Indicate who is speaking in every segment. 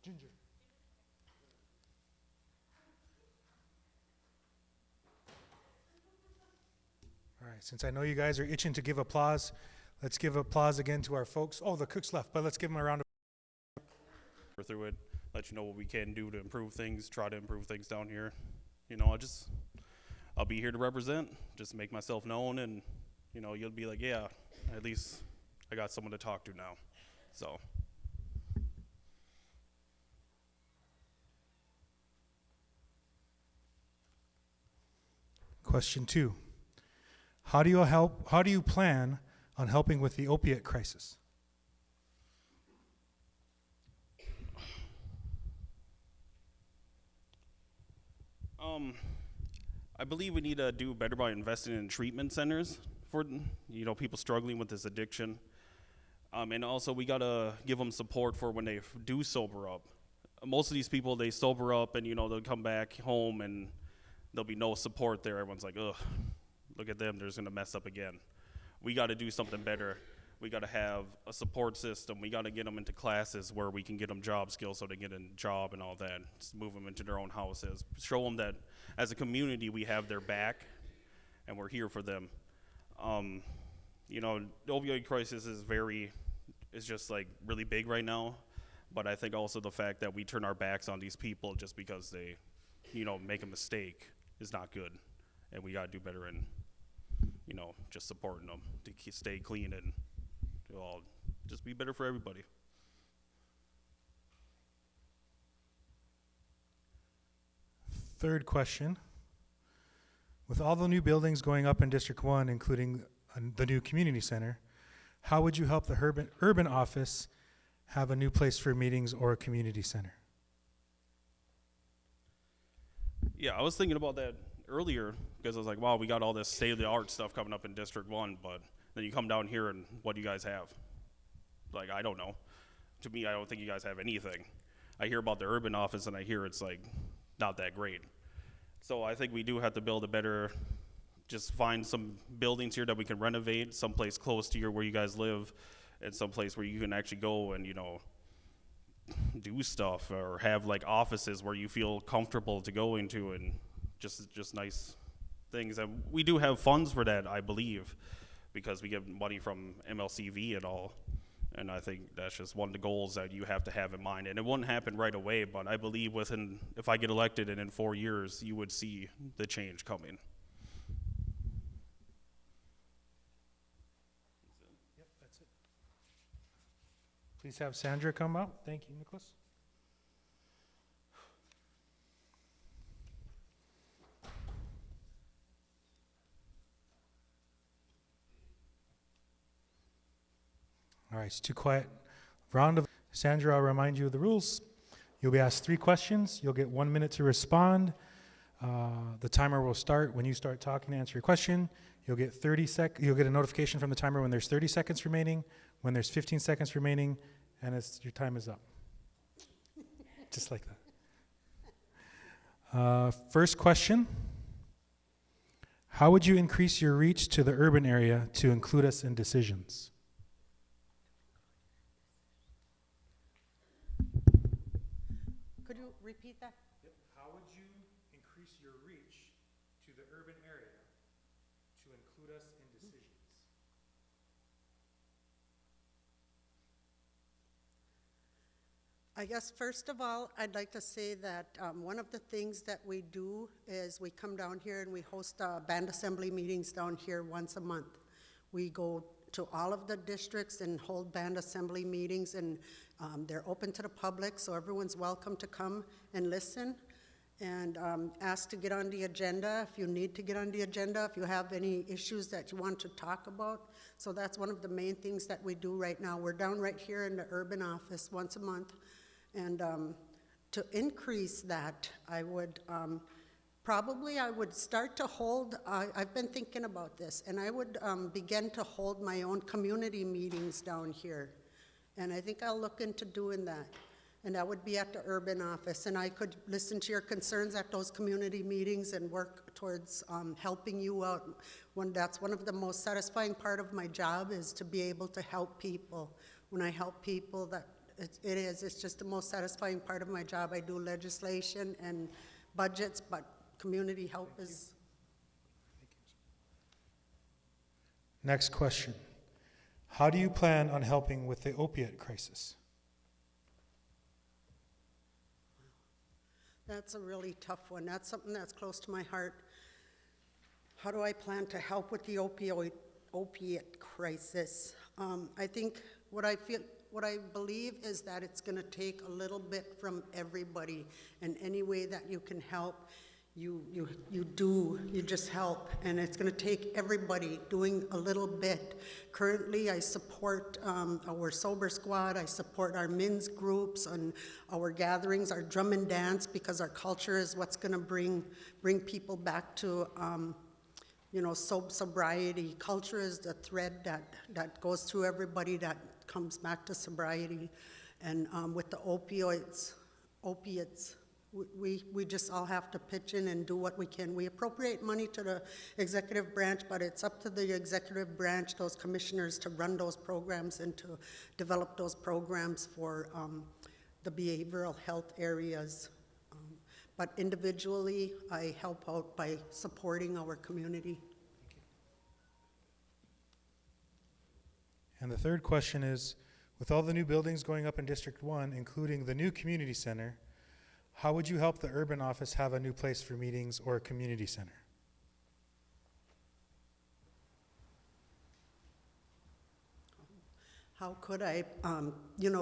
Speaker 1: Ginger. All right, since I know you guys are itching to give applause, let's give applause again to our folks. Oh, the cooks left, but let's give them a round of
Speaker 2: through it, let you know what we can do to improve things, try to improve things down here. I'll be here to represent, just make myself known, and you'll be like, yeah, at least I got someone to talk to now. So.
Speaker 1: Question 2. How do you plan on helping with the opiate crisis?
Speaker 2: I believe we need to do better by investing in treatment centers for people struggling with this addiction. And also we gotta give them support for when they do sober up. Most of these people, they sober up and they'll come back home and there'll be no support there. Everyone's like, ugh, look at them, they're just gonna mess up again. We gotta do something better. We gotta have a support system. We gotta get them into classes where we can get them job skills so they get a job and all that. Just move them into their own houses. Show them that as a community we have their back and we're here for them. The opioid crisis is just like really big right now. But I think also the fact that we turn our backs on these people just because they, make a mistake is not good. And we gotta do better in, just supporting them to stay clean and just be better for everybody.
Speaker 1: Third question. With all the new buildings going up in District 1, including the new community center, how would you help the urban office have a new place for meetings or a community center?
Speaker 2: Yeah, I was thinking about that earlier because I was like, wow, we got all this state-of-the-art stuff coming up in District 1, but then you come down here and what do you guys have? Like, I don't know. To me, I don't think you guys have anything. I hear about the urban office and I hear it's like not that great. So I think we do have to build a better, just find some buildings here that we can renovate, someplace close to where you guys live, and someplace where you can actually go and, do stuff or have like offices where you feel comfortable to go into and just nice things. And we do have funds for that, I believe, because we get money from MLCV and all. And I think that's just one of the goals that you have to have in mind. And it won't happen right away, but I believe if I get elected and in 4 years, you would see the change coming.
Speaker 1: Yep, that's it. Please have Sandra come up. Thank you, Nicholas. All right, it's too quiet. Round of Sandra, I'll remind you of the rules. You'll be asked 3 questions. You'll get 1 minute to respond. The timer will start when you start talking to answer your question. You'll get You'll get a notification from the timer when there's 30 seconds remaining, when there's 15 seconds remaining, and your time is up. Just like that. First question. How would you increase your reach to the urban area to include us in decisions?
Speaker 3: Could you repeat that?
Speaker 1: Yep. How would you increase your reach to the urban area to include us in decisions?
Speaker 3: I guess first of all, I'd like to say that one of the things that we do is we come down here and we host band assembly meetings down here once a month. We go to all of the districts and hold band assembly meetings, and they're open to the public, so everyone's welcome to come and listen and ask to get on the agenda if you need to get on the agenda, if you have any issues that you want to talk about. So that's one of the main things that we do right now. We're down right here in the urban office once a month, and to increase that, I would I would start to hold, I've been thinking about this, and I would begin to hold my own community meetings down here. And I think I'll look into doing that. And that would be at the urban office. And I could listen to your concerns at those community meetings and work towards helping you out. That's one of the most satisfying part of my job, is to be able to help people. When I help people, that it is. It's just the most satisfying part of my job. I do legislation and budgets, but community help is.
Speaker 1: Next question. How do you plan on helping with the opiate crisis?
Speaker 3: That's a really tough one. That's something that's close to my heart. How do I plan to help with the opiate crisis? I think what I believe is that it's going to take a little bit from everybody, and any way that you can help, you just help, and it's going to take everybody doing a little bit. Currently, I support our Sober Squad, I support our men's groups and our gatherings, our drum and dance, because our culture is what's going to bring people back to sobriety. Culture is the thread that goes through everybody that comes back to sobriety. And with the opiates, we just all have to pitch in and do what we can. We appropriate money to the executive branch, but it's up to the executive branch, those commissioners, to run those programs and to develop those programs for the behavioral health areas. But individually, I help out by supporting our community.
Speaker 1: And the third question is, with all the new buildings going up in District 1, including the new community center, how would you help the urban office have a new place for meetings or a community center?
Speaker 3: How could I,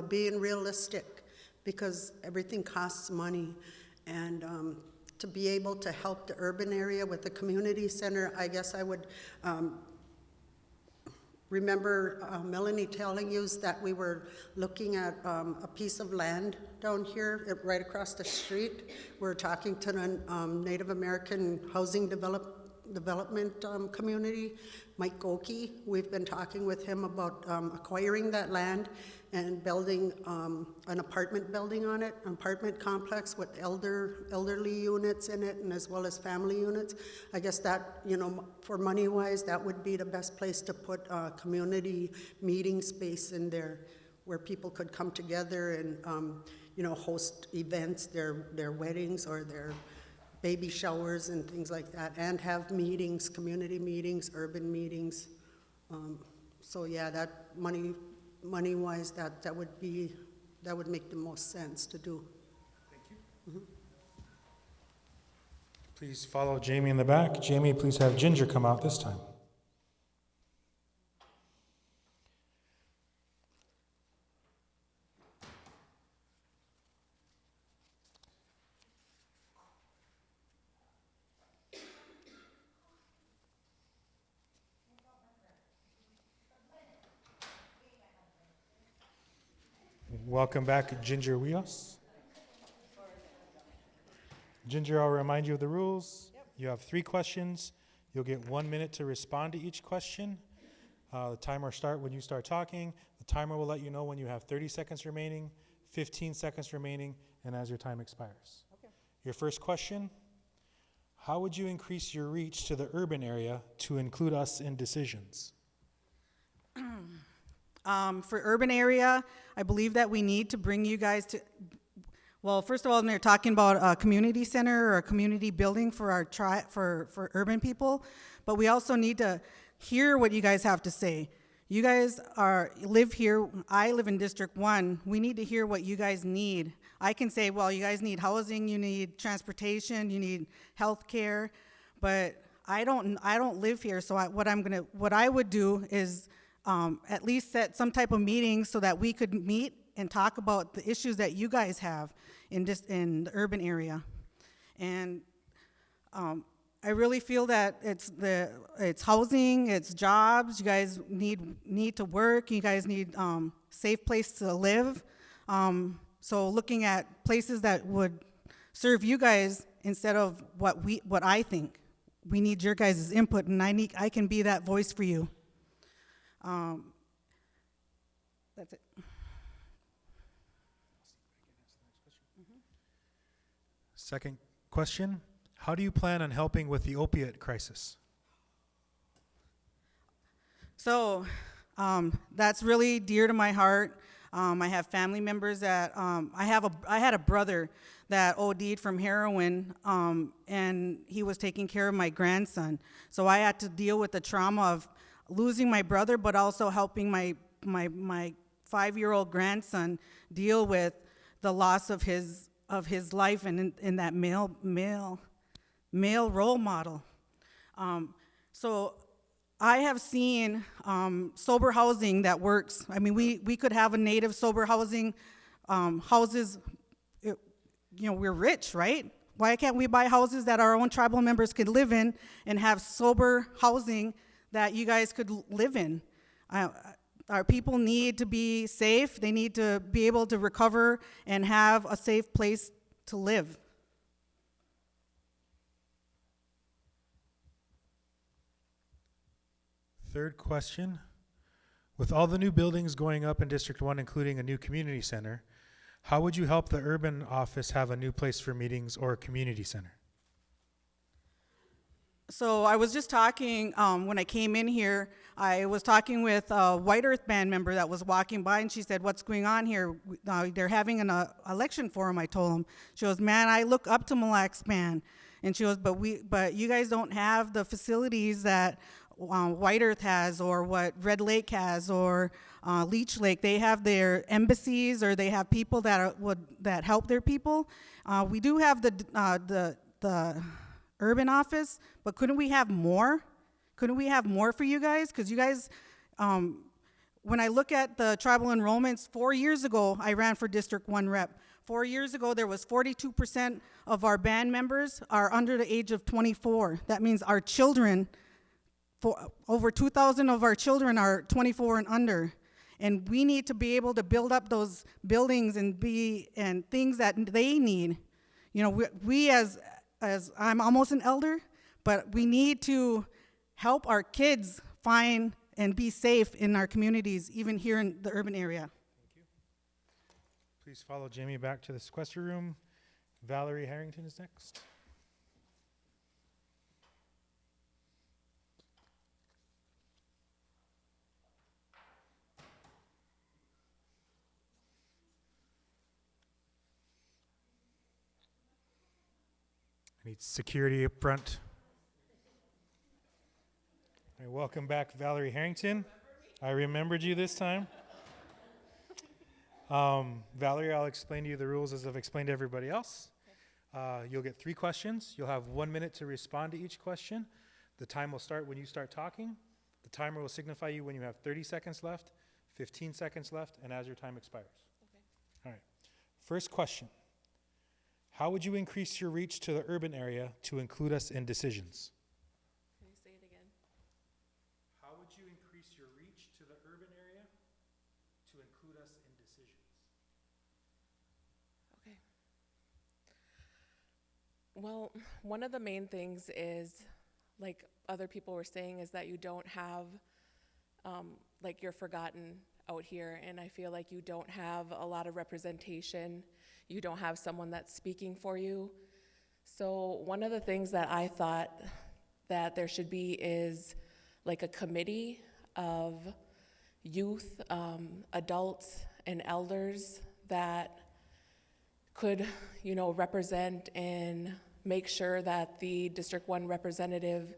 Speaker 3: being realistic, because everything costs money, and to be able to help the urban area with the community center, I guess I would remember Melanie telling you that we were looking at a piece of land down here, right across the street. We're talking to the Native American Housing Development Community, Mike Goki. We've been talking with him about acquiring that land and building an apartment building on it, an apartment complex with elderly units in it, and as well as family units. I guess that, for money-wise, that would be the best place to put a community meeting space in there, where people could come together and, host events, their weddings or their baby showers and things like that, and have meetings, community meetings, urban meetings. So yeah, that money-wise, that would make the most sense to do.
Speaker 1: Thank you. Please follow Jamie in the back. Jamie, please have Ginger come out this time. Welcome back, Ginger Rios. Ginger, I'll remind you of the rules. Yep. You have 3 questions. You'll get 1 minute to respond to each question. The timer will start when you start talking. The timer will let you know when you have 30 seconds remaining, 15 seconds remaining, and as your time expires. Okay. Your first question, how would you increase your reach to the urban area to include us in decisions?
Speaker 4: For urban area, I believe that we need to bring you guys to, well, first of all, they're talking about a community center or a community building for our for urban people, but we also need to hear what you guys have to say. You guys live here, I live in District 1, we need to hear what you guys need. I can say, well, you guys need housing, you need transportation, you need health care, but I don't live here, so what I would do is at least set some type of meeting so that we could meet and talk about the issues that you guys have in the urban area. And I really feel that it's housing, it's jobs. You guys need to work. You guys need safe place to live. So looking at places that would serve you guys instead of what I think. We need your guys' input, and I can be that voice for you. That's it.
Speaker 1: Second question, how do you plan on helping with the opiate crisis?
Speaker 4: So that's really dear to my heart. I have family members that, I had a brother that OD'd from heroin, and he was taking care of my grandson. So I had to deal with the trauma of losing my brother, but also helping my 5-year-old grandson deal with the loss of his life and in that male role model. So I have seen sober housing that works. I mean, we could have a native sober housing houses. We're rich, right? Why can't we buy houses that our own tribal members could live in and have sober housing that you guys could live in? Our people need to be safe. They need to be able to recover and have a safe place to live.
Speaker 1: Third question. With all the new buildings going up in District 1, including a new community center, how would you help the urban office have a new place for meetings or a community center?
Speaker 4: So I was just talking, when I came in here, I was talking with a White Earth band member that was walking by, and she said, "What's going on here? They're having an election forum," I told him. She goes, "Man, I look up to Mille band." And she goes, but you guys don't have the facilities that White Earth has, or what Red Lake has, or Leech Lake. They have their embassies, or they have people that help their people. We do have the urban office, but couldn't we have more? Couldn't we have more for you guys? Because you guys, when I look at the tribal enrollments, 4 years ago, I ran for District 1 rep. 4 years ago, there was 42% of our band members are under the age of 24. That means our children, over 2,000 of our children are 24 and under. And we need to be able to build up those buildings and things that they need. We as I'm almost an elder, but we need to help our kids find and be safe in our communities, even here in the urban area.
Speaker 1: Thank you. Please follow Jamie back to the sequester room. Valerie Harrington is next. I need security up front. All right, welcome back, Valerie Harrington. I remembered you this time. Valerie, I'll explain to you the rules as I've explained to everybody else. You'll get 3 questions. You'll have 1 minute to respond to each question. The time will start when you start talking. The timer will signify you when you have 30 seconds left, 15 seconds left, and as your time expires.
Speaker 5: Okay.
Speaker 1: All right. First question. How would you increase your reach to the urban area to include us in decisions?
Speaker 5: Can you say it again?
Speaker 1: How would you increase your reach to the urban area to include us in decisions?
Speaker 5: Okay. Well, one of the main things is, like other people were saying, is that you don't have, like you're forgotten out here, and I feel like you don't have a lot of representation. You don't have someone that's speaking for you. So one of the things that I thought that there should be is like a committee of youth, adults, and elders that could, represent and make sure that the District 1 representative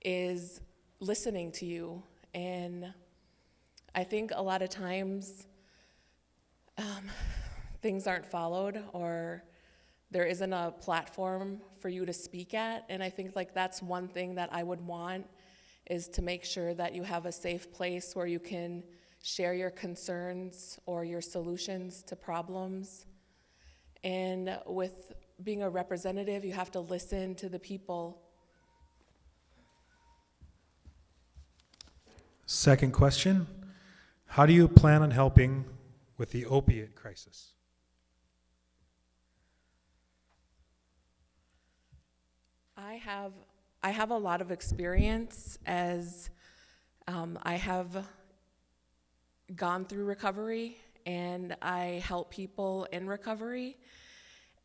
Speaker 5: is listening to you. And I think a lot of times things aren't followed, or there isn't a platform for you to speak at. And I think that's one thing that I would want, is to make sure that you have a safe place where you can share your concerns or your solutions to problems. And with being a representative, you have to listen to the people.
Speaker 1: Second question. How do you plan on helping with the opiate crisis?
Speaker 5: I have a lot of experience, as I have gone through recovery and I help people in recovery.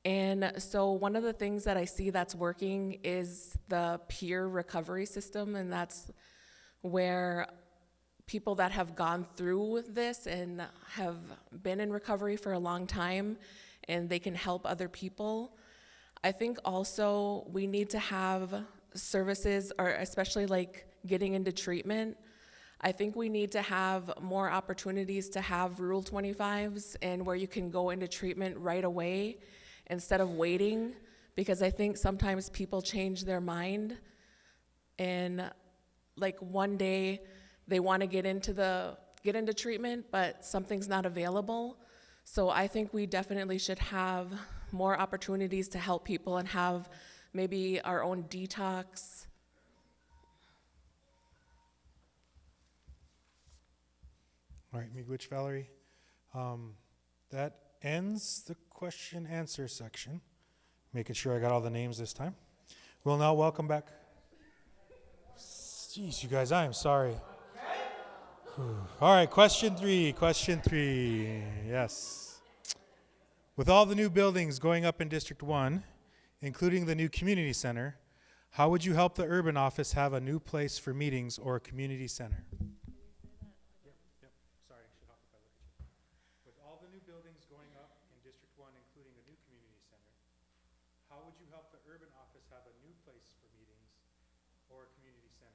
Speaker 5: And so one of the things that I see that's working is the peer recovery system, and that's where people that have gone through this and have been in recovery for a long time, and they can help other people. I think also we need to have services, or especially like getting into treatment. I think we need to have more opportunities to have Rule 25s and where you can go into treatment right away instead of waiting, because I think sometimes people change their mind and like one day they want to get into treatment, but something's not available. So I think we definitely should have more opportunities to help people and have maybe our own detox.
Speaker 1: All right, Miigwech, Valerie. That ends the question answer section. Making sure I got all the names this time. We'll now welcome back. Jeez, you guys, I am sorry. All right, question three. Yes. With all the new buildings going up in District 1, including the new community center, how would you help the urban office have a new place for meetings or a community center? Yep. Sorry, I should hop if I look at you. With all the new buildings going up in District 1, including the new community center, how would you help the urban office have a new place for meetings or a community center?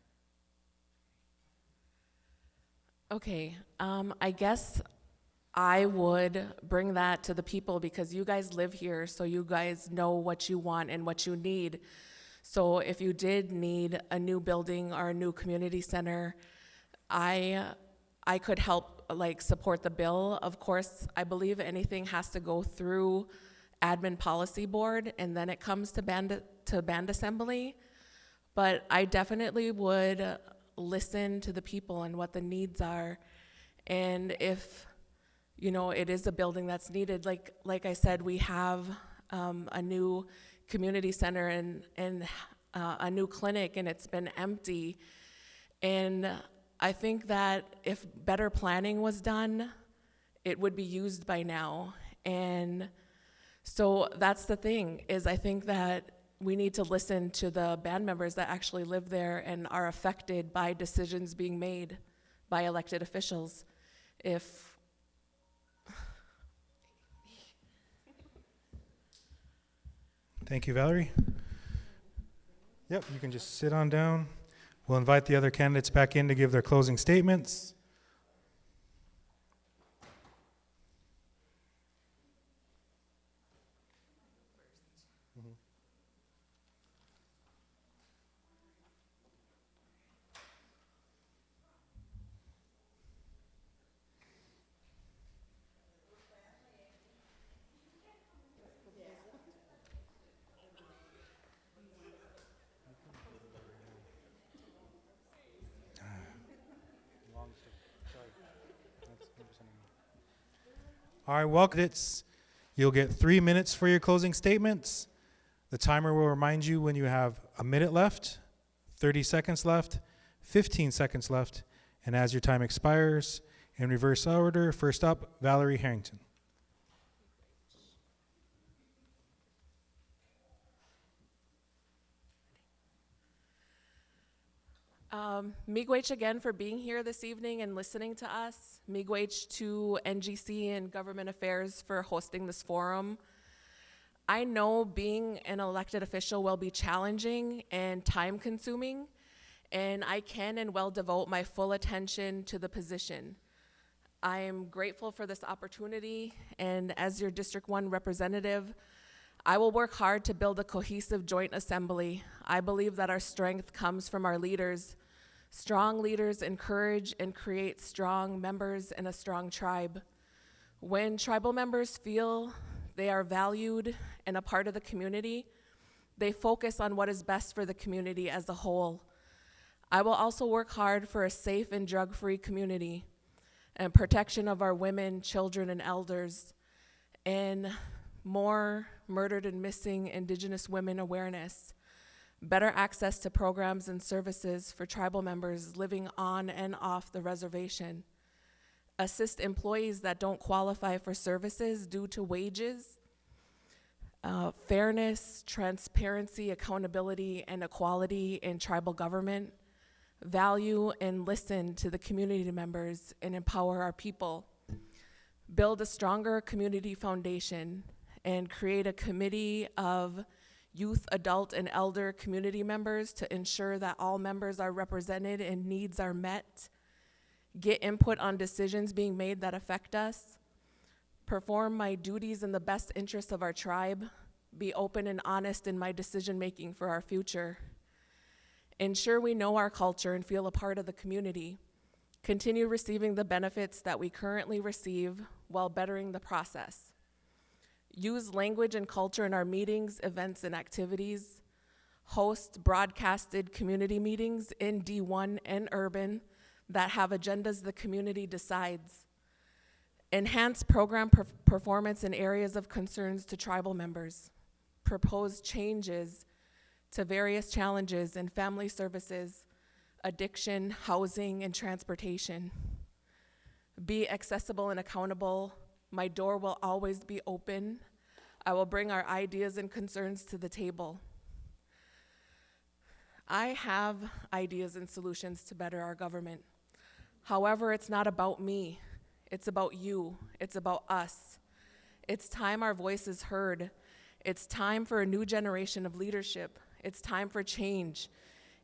Speaker 5: Okay, I guess I would bring that to the people because you guys live here, so you guys know what you want and what you need. So if you did need a new building or a new community center, I could help like support the bill. Of course, I believe anything has to go through admin policy board and then it comes to band assembly. But I definitely would listen to the people and what the needs are. And if, you know, it is a building that's needed, like I said, we have a new community center and a new clinic, and it's been empty. And I think that if better planning was done, it would be used by now. And so that's the thing, is I think that we need to listen to the band members that actually live there and are affected by decisions being made by elected officials.
Speaker 1: Thank you, Valerie. Yep, you can just sit on down. We'll invite the other candidates back in to give their closing statements. All right, welcome. You'll get 3 minutes for your closing statements. The timer will remind you when you have a minute left, 30 seconds left, 15 seconds left, and as your time expires, in reverse order, first up, Valerie Harrington.
Speaker 5: Miigwech again for being here this evening and listening to us. Miigwech to NGC and Government Affairs for hosting this forum. I know being an elected official will be challenging and time consuming, and I can and will devote my full attention to the position. I am grateful for this opportunity, and as your District 1 representative, I will work hard to build a cohesive joint assembly. I believe that our strength comes from our leaders. Strong leaders encourage and create strong members and a strong tribe. When tribal members feel they are valued and a part of the community, they focus on what is best for the community as a whole. I will also work hard for a safe and drug-free community and protection of our women, children, and elders, and more murdered and missing Indigenous women awareness, better access to programs and services for tribal members living on and off the reservation, assist employees that don't qualify for services due to wages, fairness, transparency, accountability, and equality in tribal government, value and listen to the community members, and empower our people. Build a stronger community foundation and create a committee of youth, adult, and elder community members to ensure that all members are represented and needs are met. Get input on decisions being made that affect us. Perform my duties in the best interest of our tribe. Be open and honest in my decision-making for our future. Ensure we know our culture and feel a part of the community. Continue receiving the benefits that we currently receive while bettering the process. Use language and culture in our meetings, events, and activities. Host broadcasted community meetings in D1 and urban that have agendas the community decides. Enhance program performance in areas of concerns to tribal members. Propose changes to various challenges in family services, addiction, housing, and transportation. Be accessible and accountable. My door will always be open. I will bring our ideas and concerns to the table. I have ideas and solutions to better our government. However, it's not about me. It's about you. It's about us. It's time our voice is heard. It's time for a new generation of leadership. It's time for change.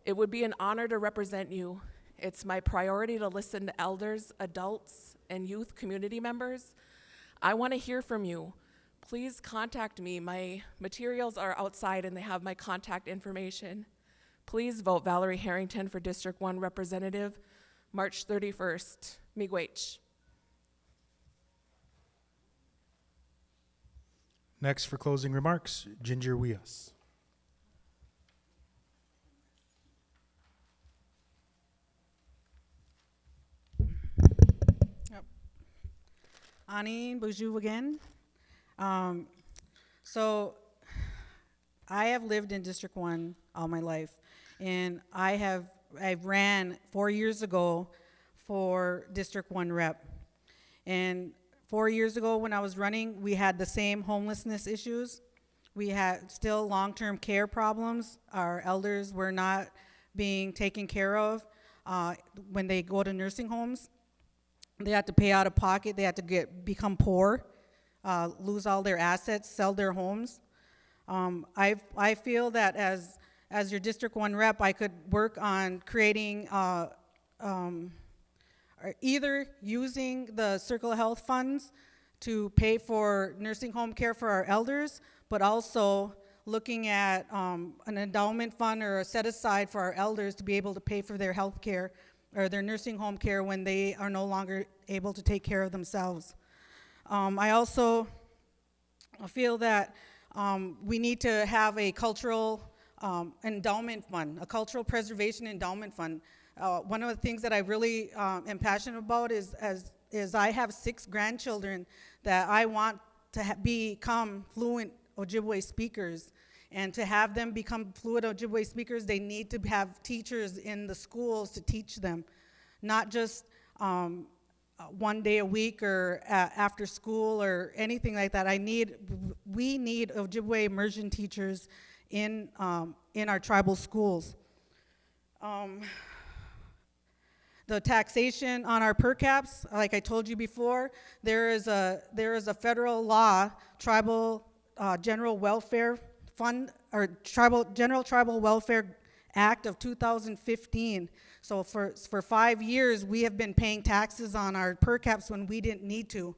Speaker 5: It would be an honor to represent you. It's my priority to listen to elders, adults, and youth community members. I want to hear from you. Please contact me. My materials are outside and they have my contact information. Please vote Valerie Harrington for District 1 Representative, March 31st. Miigwech.
Speaker 1: Next for closing remarks, Ginger Wias.
Speaker 4: Ani Boozhoo again. So I have lived in District 1 all my life, and I ran 4 years ago for District 1 rep. And 4 years ago when I was running, we had the same homelessness issues. We had still long-term care problems. Our elders were not being taken care of when they go to nursing homes. They had to pay out of pocket. They had to become poor, lose all their assets, sell their homes. I feel that as your District 1 rep, I could work on creating either using the Circle Health funds to pay for nursing home care for our elders, but also looking at an endowment fund or a set aside for our elders to be able to pay for their health care or their nursing home care when they are no longer able to take care of themselves. I also feel that we need to have a cultural endowment fund, a cultural preservation endowment fund. One of the things that I really am passionate about is I have 6 grandchildren that I want to become fluent Ojibwe speakers. And to have them become fluent Ojibwe speakers, they need to have teachers in the schools to teach them, not just 1 day a week or after school or anything like that. We need Ojibwe immersion teachers in our tribal schools. The taxation on our per caps, like I told you before, there is a federal law, Tribal General Welfare Fund, or General Tribal Welfare Act of 2015. So for 5 years, we have been paying taxes on our per caps when we didn't need to.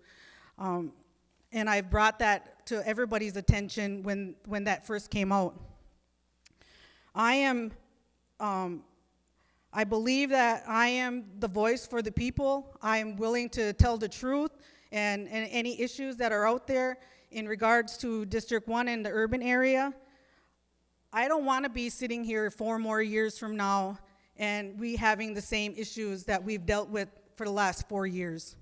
Speaker 4: And I've brought that to everybody's attention when that first came out. I believe that I am the voice for the people. I am willing to tell the truth and any issues that are out there in regards to District 1 and the urban area. I don't want to be sitting here 4 more years from now and we having the same issues that we've dealt with for the last 4 years.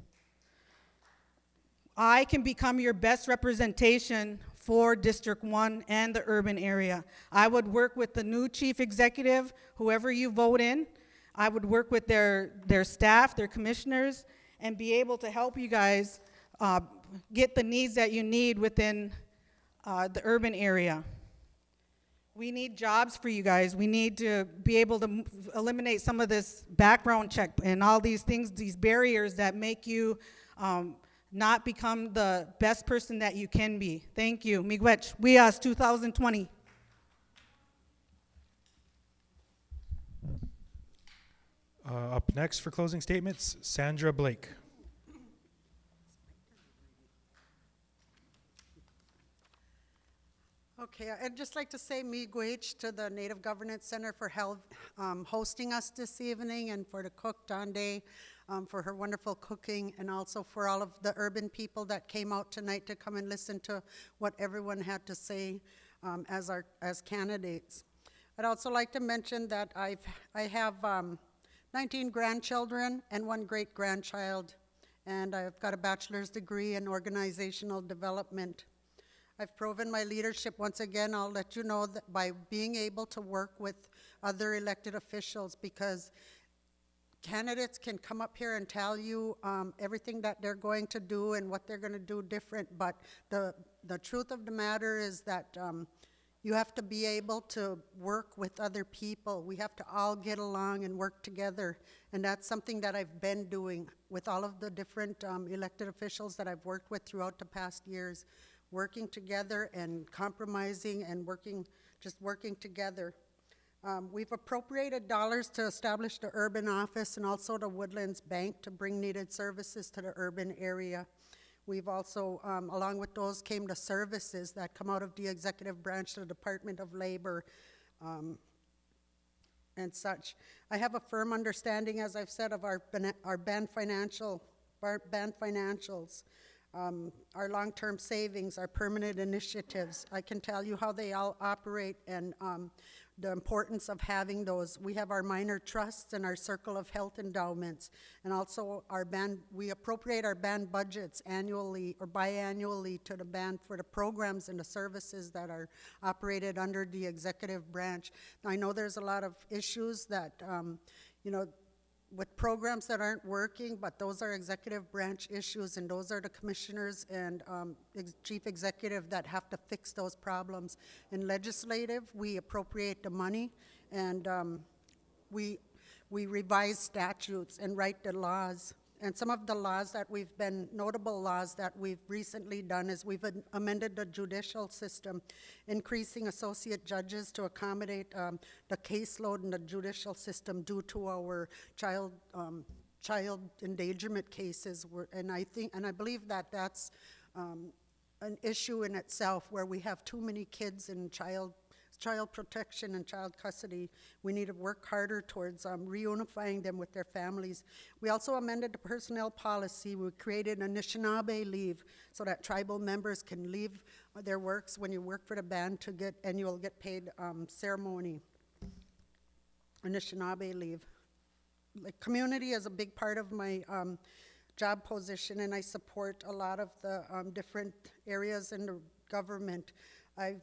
Speaker 4: I can become your best representation for District 1 and the urban area. I would work with the new chief executive, whoever you vote in. I would work with their staff, their commissioners, and be able to help you guys get the needs that you need within the urban area. We need jobs for you guys. We need to be able to eliminate some of this background check and all these things, these barriers that make you not become the best person that you can be. Thank you. Miigwech. Wias 2020.
Speaker 1: Up next for closing statements, Sandra Blake.
Speaker 3: Okay, I'd just like to say miigwech to the Native Governance Center for hosting us this evening, and for the cook, Donde, for her wonderful cooking, and also for all of the urban people that came out tonight to come and listen to what everyone had to say as candidates. I'd also like to mention that I have 19 grandchildren and 1 great-grandchild, and I've got a bachelor's degree in organizational development. I've proven my leadership. Once again, I'll let you know that by being able to work with other elected officials, because candidates can come up here and tell you everything that they're going to do and what they're going to do different, but the truth of the matter is that you have to be able to work with other people. We have to all get along and work together, and that's something that I've been doing with all of the different elected officials that I've worked with throughout the past years. Working together and compromising and just working together. We've appropriated dollars to establish the urban office and also the Woodlands Bank to bring needed services to the urban area. We've also, along with those, came the services that come out of the executive branch, the Department of Labor, and such. I have a firm understanding, as I've said, of our band financials. Our long-term savings, our permanent initiatives. I can tell you how they all operate and the importance of having those. We have our minor trusts and our circle of health endowments, and also our band, we appropriate our band budgets annually or biannually to the band for the programs and the services that are operated under the executive branch. Now, I know there's a lot of issues that, with programs that aren't working, but those are executive branch issues, and those are the commissioners and chief executive that have to fix those problems. In legislative, we appropriate the money, and we revise statutes and write the laws. And some of the laws that notable laws that we've recently done is we've amended the judicial system, increasing associate judges to accommodate the caseload in the judicial system due to our child endangerment cases. And I believe that that's an issue in itself, where we have too many kids in child protection and child custody. We need to work harder towards reunifying them with their families. We also amended the personnel policy. We created an Anishinaabe leave so that tribal members can leave their works when you work for the band and you'll get paid ceremony. Anishinaabe leave. Like, community is a big part of my job position, and I support a lot of the different areas in the government. I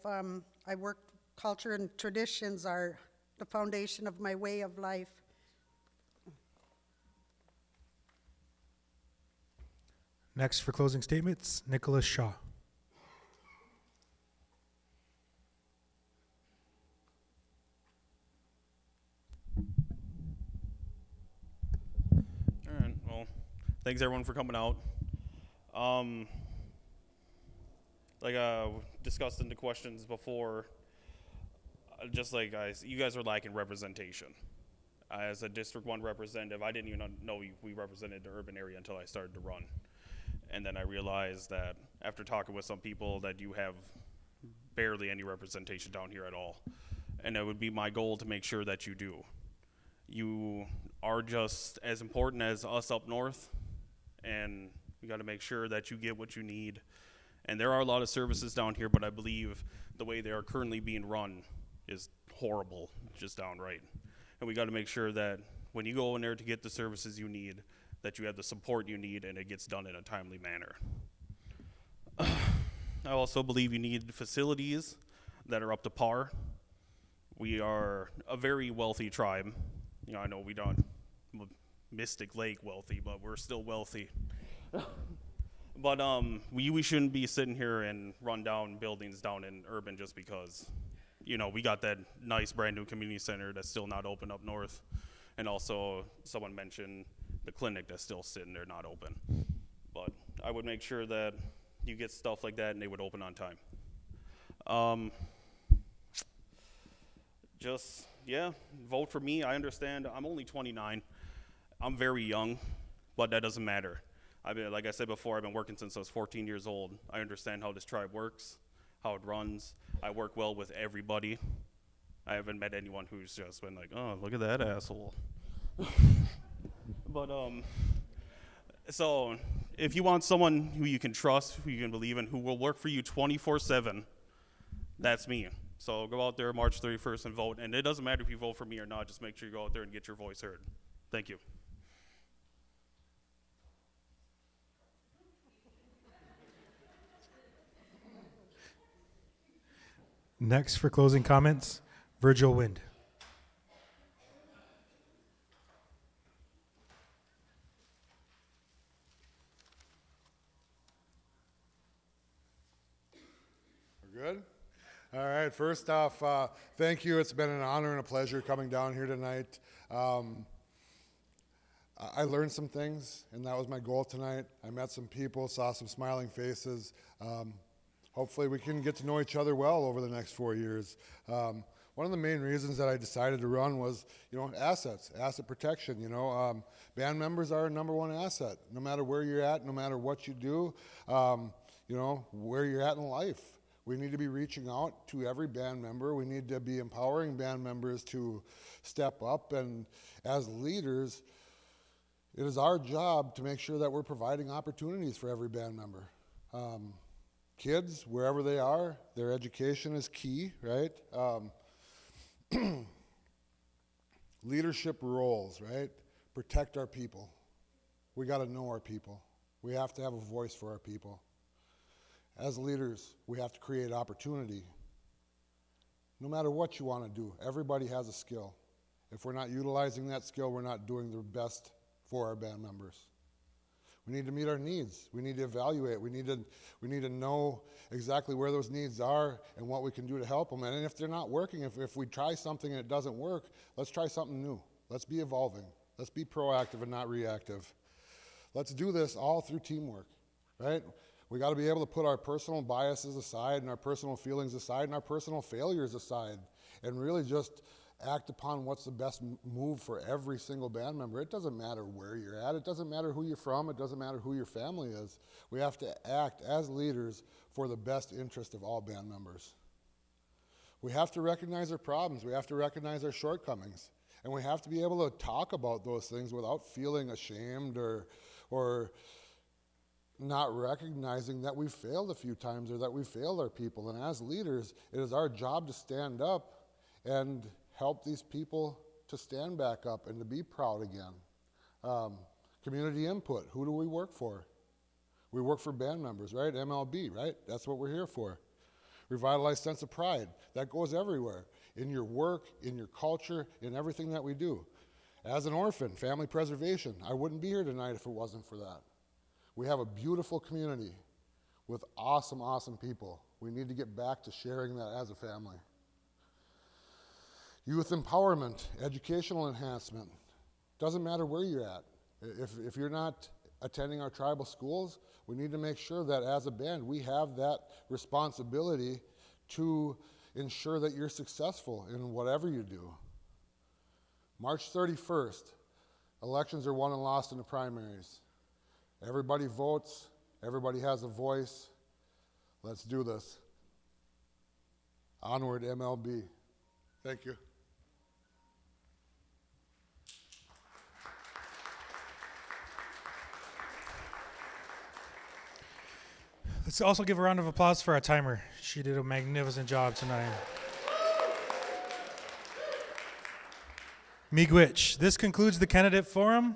Speaker 3: worked. Culture and traditions are the foundation of my way of life.
Speaker 1: Next for closing statements, Nicholas Shaw.
Speaker 2: All right, well, thanks everyone for coming out. Like discussed in the questions before, just like you guys are lacking representation. As a District 1 representative, I didn't even know we represented the urban area until I started to run. And then I realized that after talking with some people that you have barely any representation down here at all. And it would be my goal to make sure that you do. You are just as important as us up north, and you got to make sure that you get what you need. And there are a lot of services down here, but I believe the way they are currently being run is horrible, just downright. And we got to make sure that when you go in there to get the services you need, that you have the support you need and it gets done in a timely manner. I also believe you need facilities that are up to par. We are a very wealthy tribe. I know we don't Mystic Lake wealthy, but we're still wealthy. But we shouldn't be sitting here and run down buildings down in urban just because. you know, we got that nice brand new community center that's still not open up north. And also someone mentioned the clinic that's still sitting there not open. But I would make sure that you get stuff like that and they would open on time. Just, yeah, vote for me. I understand. I'm only 29. I'm very young, but that doesn't matter. Like I said before, I've been working since I was 14 years old. I understand how this tribe works, how it runs. I work well with everybody. I haven't met anyone who's just been like, oh, look at that asshole. But, so if you want someone who you can trust, who you can believe in, who will work for you 24/7, that's me. So go out there March 31st and vote. And it doesn't matter if you vote for me or not. Just make sure you go out there and get your voice heard. Thank you.
Speaker 1: Next for closing comments, Virgil Wind.
Speaker 6: We're good? All right, first off, thank you. It's been an honor and a pleasure coming down here tonight. I learned some things, and that was my goal tonight. I met some people, saw some smiling faces. Hopefully we can get to know each other well over the next 4 years. One of the main reasons that I decided to run was, assets, asset protection. Band members are our number one asset. No matter where you're at, no matter what you do, where you're at in life. We need to be reaching out to every band member. We need to be empowering band members to step up. And as leaders, it is our job to make sure that we're providing opportunities for every band member. Kids, wherever they are, their education is key, right? Leadership roles, right? Protect our people. We got to know our people. We have to have a voice for our people. As leaders, we have to create opportunity. No matter what you want to do, everybody has a skill. If we're not utilizing that skill, we're not doing the best for our band members. We need to meet our needs. We need to evaluate. We need to know exactly where those needs are and what we can do to help them. And if they're not working, if we try something and it doesn't work, let's try something new. Let's be evolving. Let's be proactive and not reactive. Let's do this all through teamwork, right? We got to be able to put our personal biases aside and our personal feelings aside and our personal failures aside and really just act upon what's the best move for every single band member. It doesn't matter where you're at. It doesn't matter who you're from. It doesn't matter who your family is. We have to act as leaders for the best interest of all band members. We have to recognize our problems. We have to recognize our shortcomings. And we have to be able to talk about those things without feeling ashamed or not recognizing that we failed a few times or that we failed our people. And as leaders, it is our job to stand up and help these people to stand back up and to be proud again. Community input, who do we work for? We work for band members, right? MLB, right? That's what we're here for. Revitalized sense of pride, that goes everywhere. In your work, in your culture, in everything that we do. As an orphan, family preservation, I wouldn't be here tonight if it wasn't for that. We have a beautiful community with awesome, awesome people. We need to get back to sharing that as a family. Youth empowerment, educational enhancement. Doesn't matter where you're at. If you're not attending our tribal schools, we need to make sure that as a band, we have that responsibility to ensure that you're successful in whatever you do. March 31st, elections are won and lost in the primaries. Everybody votes, everybody has a voice. Let's do this. Onward, MLB. Thank you.
Speaker 1: Let's also give a round of applause for our timer. She did a magnificent job tonight. Miigwech, this concludes the candidate forum.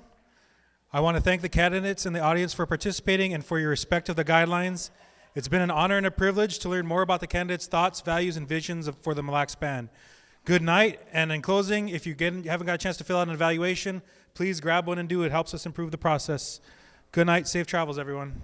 Speaker 1: I want to thank the candidates and the audience for participating and for your respect of the guidelines. It's been an honor and a privilege to learn more about the candidates' thoughts, values, and visions for the Mille Lacs Band. Good night, and in closing, if you haven't got a chance to fill out an evaluation, please grab one and do it. It helps us improve the process. Good night, safe travels, everyone.